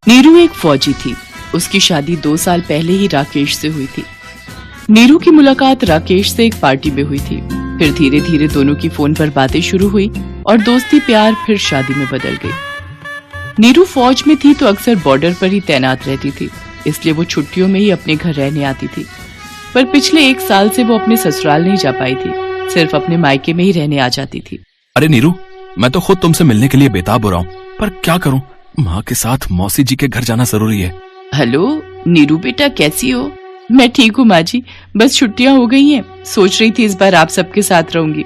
नीरू एक फौजी थी। उसकी शादी 2 साल पहले ही राकेश से हुई थी। नीरू की मुलाकात राकेश से एक पार्टी में हुई थी। फिर धीरे धीरे दोनों की फोन पर बातें शुरू हुई और दोस्ती प्यार फिर शादी में बदल गई। नीरू फौज में थी तो अक्सर बॉर्डर पर ही तैनात रहती थी, इसलिए वो छुट्टियों में ही अपने घर रहने आती थी। पर पिछले 1 साल से वो अपने ससुराल नहीं जा पाई थी, सिर्फ अपने मायके में ही रहने आ जाती थी। अरे नीरू, मैं तो खुद तुमसे मिलने के लिए बेताब हो रहा हूँ, पर क्या करूँ, माँ के साथ मौसी जी के घर जाना जरूरी है। हेलो नीरू बेटा, कैसी हो? मैं ठीक हूँ माँ जी, बस छुट्टियाँ हो गई हैं। सोच रही थी इस बार आप सबके साथ रहूंगी।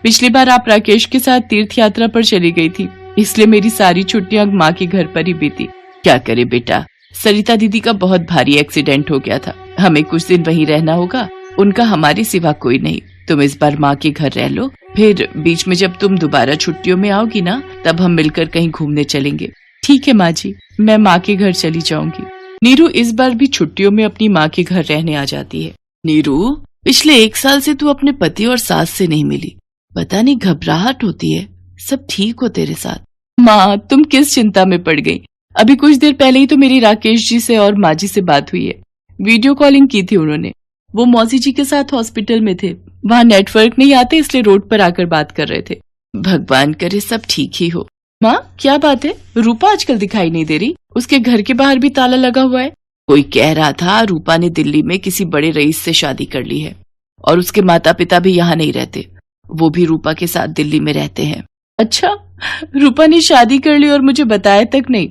पिछली बार आप राकेश के साथ तीर्थ यात्रा पर चली गई थी, इसलिए मेरी सारी छुट्टियाँ माँ के घर पर ही बीती। क्या करे बेटा, सरिता दीदी का बहुत भारी एक्सीडेंट हो गया था, हमें कुछ दिन वहीं रहना होगा। उनका हमारे सिवा कोई नहीं। तुम इस बार माँ के घर रह लो, फिर बीच में जब तुम दोबारा छुट्टियों में आओगी ना, तब हम मिलकर कहीं घूमने चलेंगे। ठीक है माँ जी, मैं माँ के घर चली जाऊंगी। नीरू इस बार भी छुट्टियों में अपनी माँ के घर रहने आ जाती है। नीरू, पिछले 1 साल से तू अपने पति और सास से नहीं मिली, पता नहीं घबराहट होती है। सब ठीक हो तेरे साथ? माँ, तुम किस चिंता में पड़ गई? अभी कुछ देर पहले ही तो मेरी राकेश जी से और माँ जी से बात हुई है। वीडियो कॉलिंग की थी उन्होंने। वो मौसी जी के साथ हॉस्पिटल में थे, वहाँ नेटवर्क नहीं आते, इसलिए रोड पर आकर बात कर रहे थे। भगवान करे सब ठीक ही हो। माँ, क्या बात है, रूपा आजकल दिखाई नहीं दे रही? उसके घर के बाहर भी ताला लगा हुआ है। कोई कह रहा था रूपा ने दिल्ली में किसी बड़े रईस से शादी कर ली है और उसके माता पिता भी यहाँ नहीं रहते, वो भी रूपा के साथ दिल्ली में रहते हैं। अच्छा, रूपा ने शादी कर ली और मुझे बताया तक नहीं।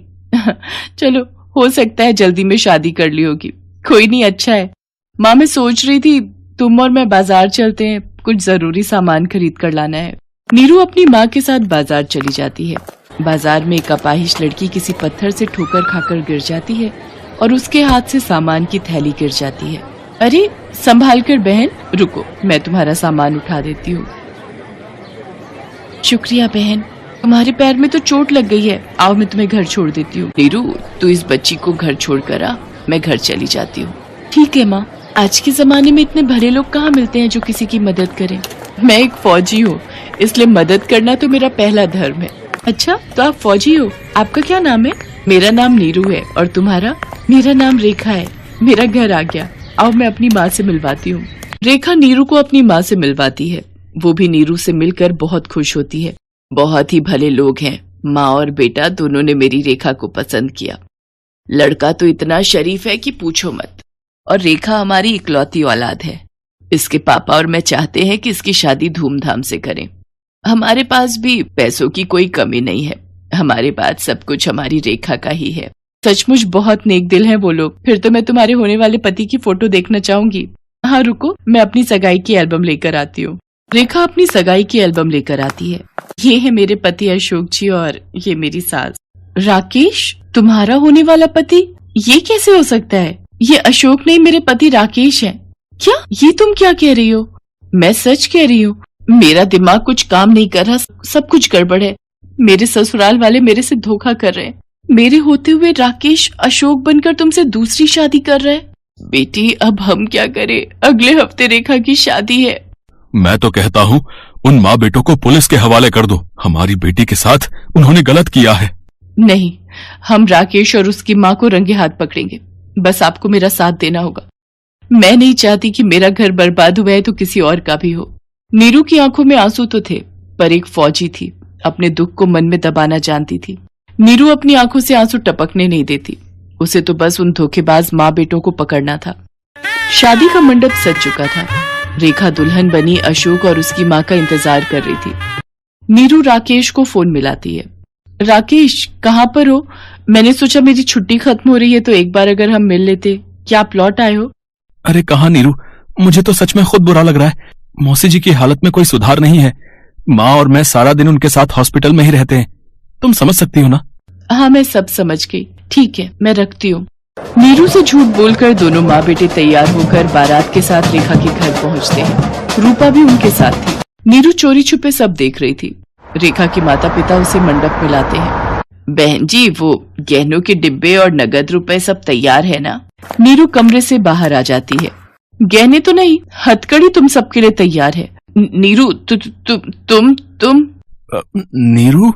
चलो, हो सकता है जल्दी में शादी कर ली होगी। कोई नहीं, अच्छा है। माँ, मैं सोच रही थी तुम और मैं बाजार चलते हैं, कुछ जरूरी सामान खरीद कर लाना है। नीरू अपनी माँ के साथ बाजार चली जाती है। बाजार में एक अपाहिज लड़की किसी पत्थर से ठोकर खाकर गिर जाती है और उसके हाथ से सामान की थैली गिर जाती है। अरे संभाल कर बहन, रुको, मैं तुम्हारा सामान उठा देती हूँ। शुक्रिया बहन, तुम्हारे पैर में तो चोट लग गई है। आओ मैं तुम्हें घर छोड़ देती हूँ। नीरू, तू इस बच्ची को घर छोड़ कर आ, मैं घर चली जाती हूँ। ठीक है माँ, आज के जमाने में इतने भले लोग कहाँ मिलते हैं जो किसी की मदद करें। मैं एक फौजी हूँ, इसलिए मदद करना तो मेरा पहला धर्म है। अच्छा, तो आप फौजी हो? आपका क्या नाम है? मेरा नाम नीरू है। और तुम्हारा? मेरा नाम रेखा है। मेरा घर आ गया, आओ मैं अपनी माँ से मिलवाती हूँ। रेखा नीरू को अपनी माँ से मिलवाती है। वो भी नीरू से मिलकर बहुत खुश होती है। बहुत ही भले लोग हैं, माँ और बेटा दोनों ने मेरी रेखा को पसंद किया। लड़का तो इतना शरीफ है कि पूछो मत, और रेखा हमारी इकलौती औलाद है। इसके पापा और मैं चाहते हैं कि इसकी शादी धूमधाम से करें। हमारे पास भी पैसों की कोई कमी नहीं है, हमारे पास सब कुछ हमारी रेखा का ही है। सचमुच बहुत नेक दिल हैं वो लोग। फिर तो मैं तुम्हारे होने वाले पति की फोटो देखना चाहूंगी। हाँ रुको, मैं अपनी सगाई की एल्बम लेकर आती हूँ। रेखा अपनी सगाई की एल्बम लेकर आती है। ये है मेरे पति अशोक जी और ये मेरी सास। राकेश, तुम्हारा होने वाला पति? ये कैसे हो सकता है? ये अशोक नहीं, मेरे पति राकेश हैं। क्या ये तुम क्या कह रही हो? मैं सच कह रही हूँ, मेरा दिमाग कुछ काम नहीं कर रहा, सब कुछ गड़बड़ है। मेरे ससुराल वाले मेरे से धोखा कर रहे हैं। मेरे होते हुए राकेश अशोक बनकर तुमसे दूसरी शादी कर रहा है। बेटी, अब हम क्या करें? अगले हफ्ते रेखा की शादी है। मैं तो कहता हूँ उन माँ बेटों को पुलिस के हवाले कर दो। हमारी बेटी के साथ उन्होंने गलत किया है। नहीं, हम राकेश और उसकी माँ को रंगे हाथ पकड़ेंगे। बस आपको मेरा साथ देना होगा। मैं नहीं चाहती कि मेरा घर बर्बाद हुआ है तो किसी और का भी हो। नीरू की आंखों में आंसू तो थे, पर एक फौजी थी, अपने दुख को मन में दबाना जानती थी। नीरू अपनी आंखों से आंसू टपकने नहीं देती। उसे तो बस उन धोखेबाज माँ बेटों को पकड़ना था। शादी का मंडप सज चुका था। रेखा दुल्हन बनी अशोक और उसकी माँ का इंतजार कर रही थी। नीरू राकेश को फोन मिलाती है। राकेश, कहाँ पर हो? मैंने सोचा मेरी छुट्टी खत्म हो रही है तो एक बार अगर हम मिल लेते। क्या आप लौट आए हो? अरे कहाँ नीरू, मुझे तो सच में खुद बुरा लग रहा है। मौसी जी की हालत में कोई सुधार नहीं है। माँ और मैं सारा दिन उनके साथ हॉस्पिटल में ही रहते हैं। तुम समझ सकती हो ना? हाँ, मैं सब समझ गई। ठीक है, मैं रखती हूँ। नीरू से झूठ बोलकर दोनों माँ बेटे तैयार होकर बारात के साथ रेखा के घर पहुँचते हैं। रूपा भी उनके साथ थी। नीरू चोरी छुपे सब देख रही थी। रेखा के माता पिता उसे मंडप में लाते हैं। बहन जी, वो गहनों के डिब्बे और नगद रुपए सब तैयार है ना? नीरू कमरे से बाहर आ जाती है। गहने तो नहीं, हथकड़ी तुम सबके लिए तैयार है। नीरू, तुम नीरू?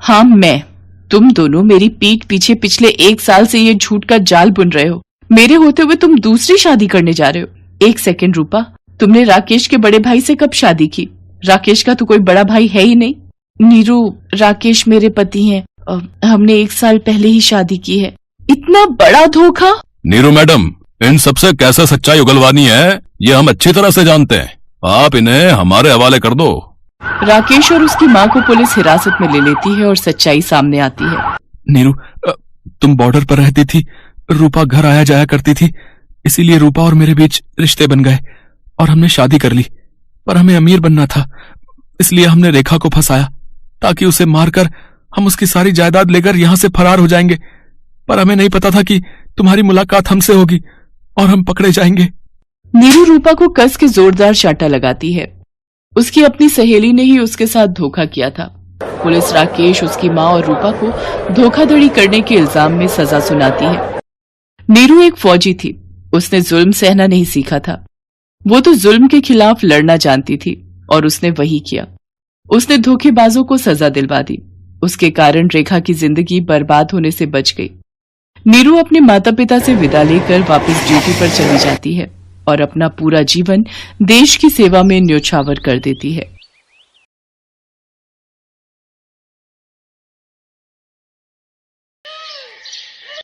हाँ, मैं। तुम दोनों मेरी पीठ पीछे पिछले 1 साल से ये झूठ का जाल बुन रहे हो। मेरे होते हुए तुम दूसरी शादी करने जा रहे हो। 1 सेकंड रूपा, तुमने राकेश के बड़े भाई से कब शादी की? राकेश का तो कोई बड़ा भाई है ही नहीं। नीरू, राकेश मेरे पति हैं। हमने 1 साल पहले ही शादी की है। इतना बड़ा धोखा? नीरू मैडम, इन सबसे कैसे सच्चाई उगलवानी है ये हम अच्छी तरह से जानते हैं। आप इन्हें हमारे हवाले कर दो। राकेश और उसकी माँ को पुलिस हिरासत में ले लेती है और सच्चाई सामने आती है। नीरू, तुम बॉर्डर पर रहती थी, रूपा घर आया जाया करती थी, इसीलिए रूपा और मेरे बीच रिश्ते बन गए और हमने शादी कर ली। पर हमें अमीर बनना था, इसलिए हमने रेखा को फंसाया ताकि उसे मारकर हम उसकी सारी जायदाद लेकर यहां से फरार हो जाएंगे। पर हमें नहीं पता था कि तुम्हारी मुलाकात हमसे होगी और हम पकड़े जाएंगे। नीरू रूपा को कस के जोरदार चांटा लगाती है। उसकी अपनी सहेली ने ही उसके साथ धोखा किया था। पुलिस राकेश, उसकी माँ और रूपा को धोखाधड़ी करने के इल्जाम में सजा सुनाती है। नीरू एक फौजी थी, उसने जुल्म सहना नहीं सीखा था। वो तो जुल्म के खिलाफ लड़ना जानती थी और उसने वही किया। उसने धोखेबाजों को सजा दिलवा दी। उसके कारण रेखा की जिंदगी बर्बाद होने से बच गई। नीरू अपने माता पिता से विदा लेकर वापस ड्यूटी पर चली जाती है और अपना पूरा जीवन देश की सेवा में न्योछावर कर देती है।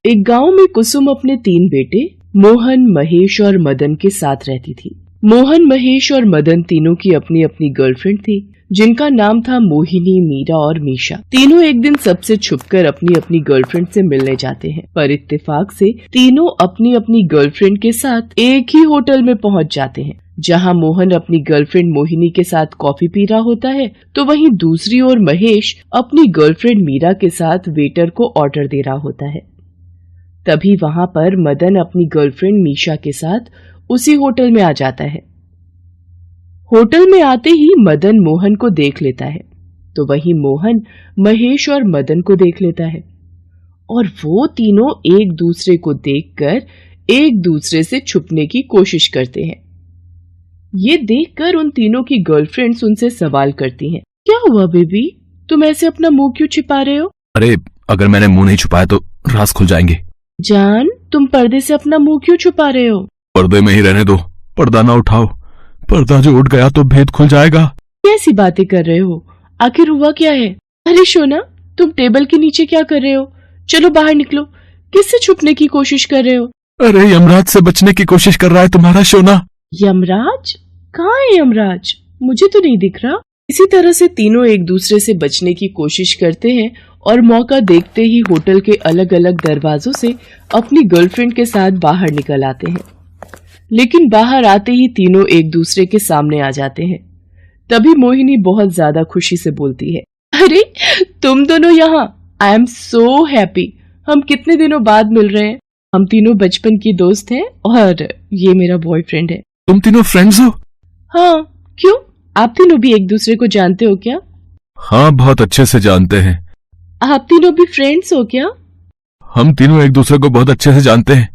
एक गांव में कुसुम अपने 3 बेटे मोहन, महेश और मदन के साथ रहती थी। मोहन, महेश और मदन तीनों की अपनी अपनी गर्लफ्रेंड थी, जिनका नाम था मोहिनी, मीरा और मीशा। तीनों एक दिन सबसे छुपकर अपनी अपनी गर्लफ्रेंड से मिलने जाते हैं, पर इत्तेफाक से तीनों अपनी अपनी गर्लफ्रेंड के साथ एक ही होटल में पहुंच जाते हैं। जहां मोहन अपनी गर्लफ्रेंड मोहिनी के साथ कॉफी पी रहा होता है, तो वहीं दूसरी ओर महेश अपनी गर्लफ्रेंड मीरा के साथ वेटर को ऑर्डर दे रहा होता है। तभी वहां पर मदन अपनी गर्लफ्रेंड मीशा के साथ उसी होटल में आ जाता है। होटल में आते ही मदन मोहन को देख लेता है, तो वहीं मोहन महेश और मदन को देख लेता है और वो तीनों एक दूसरे को देखकर एक दूसरे से छुपने की कोशिश करते हैं। ये देखकर उन तीनों की गर्लफ्रेंड्स उनसे सवाल करती हैं, क्या हुआ बेबी, तुम ऐसे अपना मुंह क्यों छिपा रहे हो? अरे, अगर मैंने मुंह नहीं छुपाया तो राज खुल जाएंगे। जान, तुम पर्दे से अपना मुंह क्यों छुपा रहे हो? पर्दे में ही रहने दो, पर्दा ना उठाओ, पर्दा जो उठ गया तो भेद खुल जाएगा। कैसी बातें कर रहे हो, आखिर हुआ क्या है? अरे शोना, तुम टेबल के नीचे क्या कर रहे हो? चलो बाहर निकलो, किससे छुपने की कोशिश कर रहे हो? अरे, यमराज से बचने की कोशिश कर रहा है तुम्हारा शोना। यमराज? कहाँ है यमराज? मुझे तो नहीं दिख रहा। इसी तरह से तीनों एक दूसरे से बचने की कोशिश करते हैं और मौका देखते ही होटल के अलग अलग दरवाजों से अपनी गर्लफ्रेंड के साथ बाहर निकल आते हैं। लेकिन बाहर आते ही तीनों एक दूसरे के सामने आ जाते हैं। तभी मोहिनी बहुत ज्यादा खुशी से बोलती है, अरे तुम दोनों यहाँ, आई एम सो हैप्पी। हम कितने दिनों बाद मिल रहे हैं। हम तीनों बचपन की दोस्त हैं और ये मेरा बॉयफ्रेंड है। तुम तीनों फ्रेंड्स हो? हाँ, क्यों, आप तीनों भी एक दूसरे को जानते हो क्या? हाँ, बहुत अच्छे से जानते हैं। आप तीनों भी फ्रेंड्स हो क्या? हम तीनों एक दूसरे को बहुत अच्छे से जानते हैं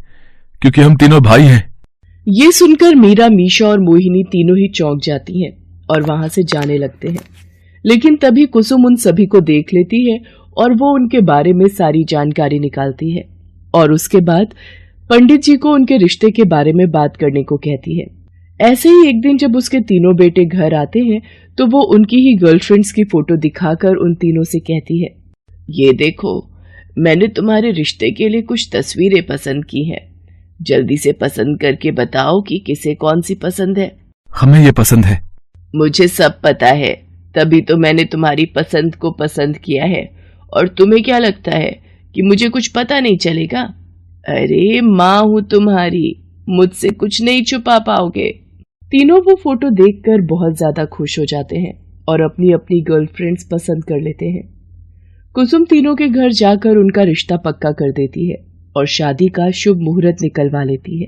क्योंकि हम तीनों भाई हैं। ये सुनकर मीरा, मीशा और मोहिनी तीनों ही चौंक जाती हैं और वहां से जाने लगते हैं। लेकिन तभी कुसुम उन सभी को देख लेती है और वो उनके बारे में सारी जानकारी निकालती है और उसके बाद पंडित जी को उनके रिश्ते के बारे में बात करने को कहती है। ऐसे ही एक दिन जब उसके तीनों बेटे घर आते हैं तो वो उनकी ही गर्लफ्रेंड्स की फोटो दिखाकर उन तीनों से कहती है, ये देखो, मैंने तुम्हारे रिश्ते के लिए कुछ तस्वीरें पसंद की हैं। जल्दी से पसंद करके बताओ कि किसे कौन सी पसंद है। हमें ये पसंद है। मुझे सब पता है, तभी तो मैंने तुम्हारी पसंद को पसंद किया है। और तुम्हें क्या लगता है कि मुझे कुछ पता नहीं चलेगा? अरे माँ हूँ तुम्हारी, मुझसे कुछ नहीं छुपा पाओगे। तीनों वो फोटो देखकर बहुत ज्यादा खुश हो जाते हैं और अपनी अपनी गर्लफ्रेंड्स पसंद कर लेते हैं। कुसुम तीनों के घर जाकर उनका रिश्ता पक्का कर देती है और शादी का शुभ मुहूर्त निकलवा लेती है।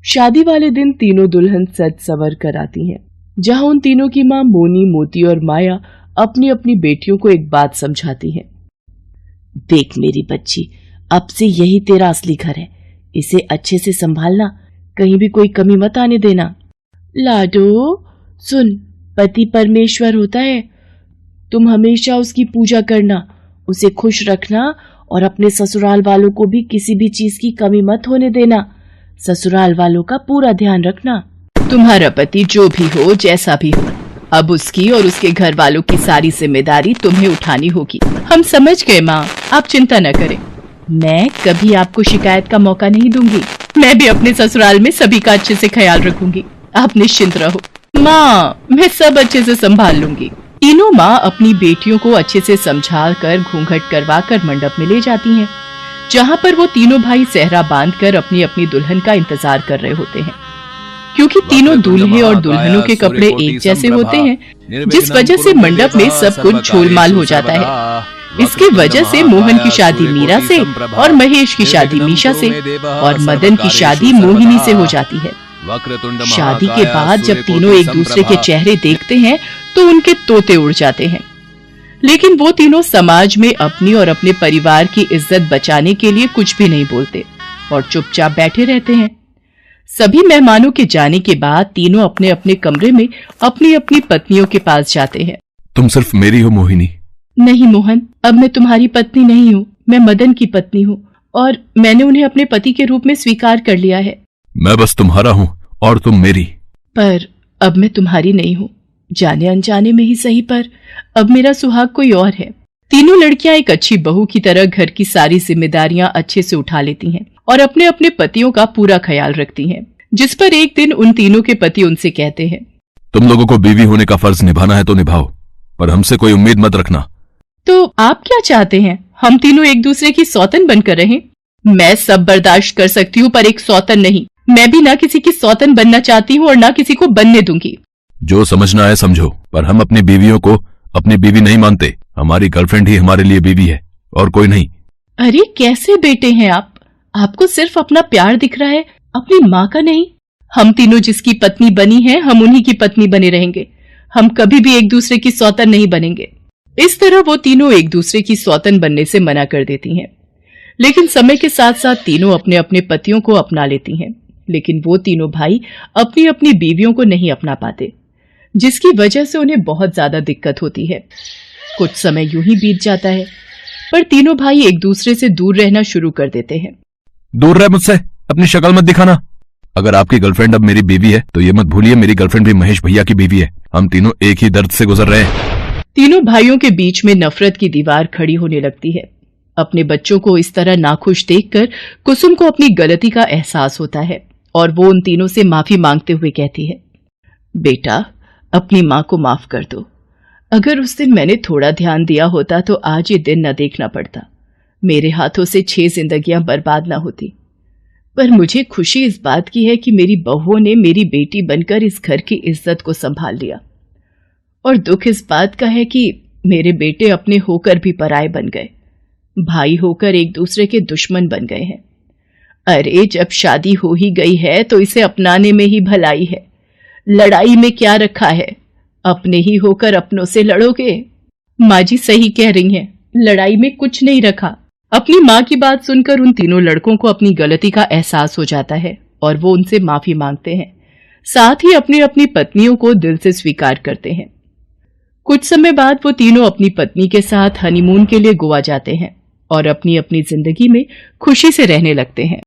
शादी वाले दिन तीनों दुल्हन सज संवर कर आती हैं, जहां उन तीनों की मां मोनी, मोती और माया अपनी अपनी बेटियों को एक बात समझाती हैं। देख मेरी बच्ची, अब से यही तेरा असली घर है, इसे अच्छे से संभालना, कहीं भी कोई कमी मत आने देना। लाडो सुन, पति परमेश्वर होता है, तुम हमेशा उसकी पूजा करना उसे खुश रखना और अपने ससुराल वालों को भी किसी भी चीज की कमी मत होने देना। ससुराल वालों का पूरा ध्यान रखना। तुम्हारा पति जो भी हो, जैसा भी हो, अब उसकी और उसके घर वालों की सारी जिम्मेदारी तुम्हें उठानी होगी। हम समझ गए माँ, आप चिंता न करें। मैं कभी आपको शिकायत का मौका नहीं दूंगी। मैं भी अपने ससुराल में सभी का अच्छे से ख्याल रखूंगी। आप निश्चिंत रहो माँ, मैं सब अच्छे से संभाल लूंगी। तीनों माँ अपनी बेटियों को अच्छे से समझा कर घूंघट करवा कर मंडप में ले जाती हैं, जहाँ पर वो तीनों भाई सेहरा बांधकर अपनी अपनी दुल्हन का इंतजार कर रहे होते हैं। क्योंकि तीनों दूल्हे और दुल्हनों के कपड़े एक जैसे होते हैं, जिस वजह से मंडप में सब कुछ झोलमाल हो जाता है। इसकी वजह से मोहन की शादी मीरा से और महेश की शादी मीशा से और मदन की शादी मोहिनी से हो जाती है। शादी के बाद जब तीनों एक दूसरे के चेहरे देखते हैं तो उनके तोते उड़ जाते हैं। लेकिन वो तीनों समाज में अपनी और अपने परिवार की इज्जत बचाने के लिए कुछ भी नहीं बोलते और चुपचाप बैठे रहते हैं। सभी मेहमानों के जाने के बाद तीनों अपने अपने कमरे में अपनी अपनी पत्नियों के पास जाते हैं। तुम सिर्फ मेरी हो मोहिनी? नहीं मोहन, अब मैं तुम्हारी पत्नी नहीं हूँ, मैं मदन की पत्नी हूँ और मैंने उन्हें अपने पति के रूप में स्वीकार कर लिया है। मैं बस तुम्हारा हूँ और तुम मेरी। पर अब मैं तुम्हारी नहीं हूँ, जाने अनजाने में ही सही, पर अब मेरा सुहाग कोई और है। तीनों लड़कियां एक अच्छी बहू की तरह घर की सारी जिम्मेदारियां अच्छे से उठा लेती हैं और अपने अपने पतियों का पूरा ख्याल रखती हैं। जिस पर एक दिन उन तीनों के पति उनसे कहते हैं, तुम लोगों को बीवी होने का फर्ज निभाना है तो निभाओ, पर हमसे कोई उम्मीद मत रखना। तो आप क्या चाहते हैं, हम तीनों एक दूसरे की सौतन बनकर रहें? मैं सब बर्दाश्त कर सकती हूँ, पर एक सौतन नहीं। मैं भी ना किसी की सौतन बनना चाहती हूँ और ना किसी को बनने दूंगी। जो समझना है समझो, पर हम अपनी बीवियों को अपनी बीवी नहीं मानते। हमारी गर्लफ्रेंड ही हमारे लिए बीवी है और कोई नहीं। अरे कैसे बेटे हैं आप? आपको सिर्फ अपना प्यार दिख रहा है, अपनी माँ का नहीं। हम तीनों जिसकी पत्नी बनी है, हम उन्हीं की पत्नी बने रहेंगे। हम कभी भी एक दूसरे की सौतन नहीं बनेंगे। इस तरह वो तीनों एक दूसरे की सौतन बनने से मना कर देती हैं। लेकिन समय के साथ साथ तीनों अपने अपने पतियों को अपना लेती हैं। लेकिन वो तीनों भाई अपनी अपनी बीवियों को नहीं अपना पाते, जिसकी वजह से उन्हें बहुत ज्यादा दिक्कत होती है। कुछ समय यूं ही बीत जाता है, पर तीनों भाई एक दूसरे से दूर रहना शुरू कर देते हैं। दूर रह मुझसे, अपनी शक्ल मत दिखाना। अगर आपकी गर्लफ्रेंड अब मेरी बीवी है तो ये मत भूलिए मेरी गर्लफ्रेंड भी महेश भैया की बीवी है। हम तीनों एक ही दर्द से गुजर रहे हैं। तीनों भाइयों के बीच में नफरत की दीवार खड़ी होने लगती है। अपने बच्चों को इस तरह नाखुश देखकर कुसुम को अपनी गलती का एहसास होता है और वो उन तीनों से माफी मांगते हुए कहती है, बेटा अपनी माँ को माफ कर दो। अगर उस दिन मैंने थोड़ा ध्यान दिया होता तो आज ये दिन न देखना पड़ता। मेरे हाथों से 6 जिंदगियां बर्बाद ना होती। पर मुझे खुशी इस बात की है कि मेरी बहुओं ने मेरी बेटी बनकर इस घर की इज्जत को संभाल लिया, और दुख इस बात का है कि मेरे बेटे अपने होकर भी पराये बन गए, भाई होकर एक दूसरे के दुश्मन बन गए हैं। अरे जब शादी हो ही गई है तो इसे अपनाने में ही भलाई है। लड़ाई में क्या रखा है, अपने ही होकर अपनों से लड़ोगे। माँ जी सही कह रही हैं, लड़ाई में कुछ नहीं रखा। अपनी माँ की बात सुनकर उन तीनों लड़कों को अपनी गलती का एहसास हो जाता है और वो उनसे माफी मांगते हैं। साथ ही अपनी अपनी पत्नियों को दिल से स्वीकार करते हैं। कुछ समय बाद वो तीनों अपनी पत्नी के साथ हनीमून के लिए गोवा जाते हैं और अपनी अपनी जिंदगी में खुशी से रहने लगते हैं।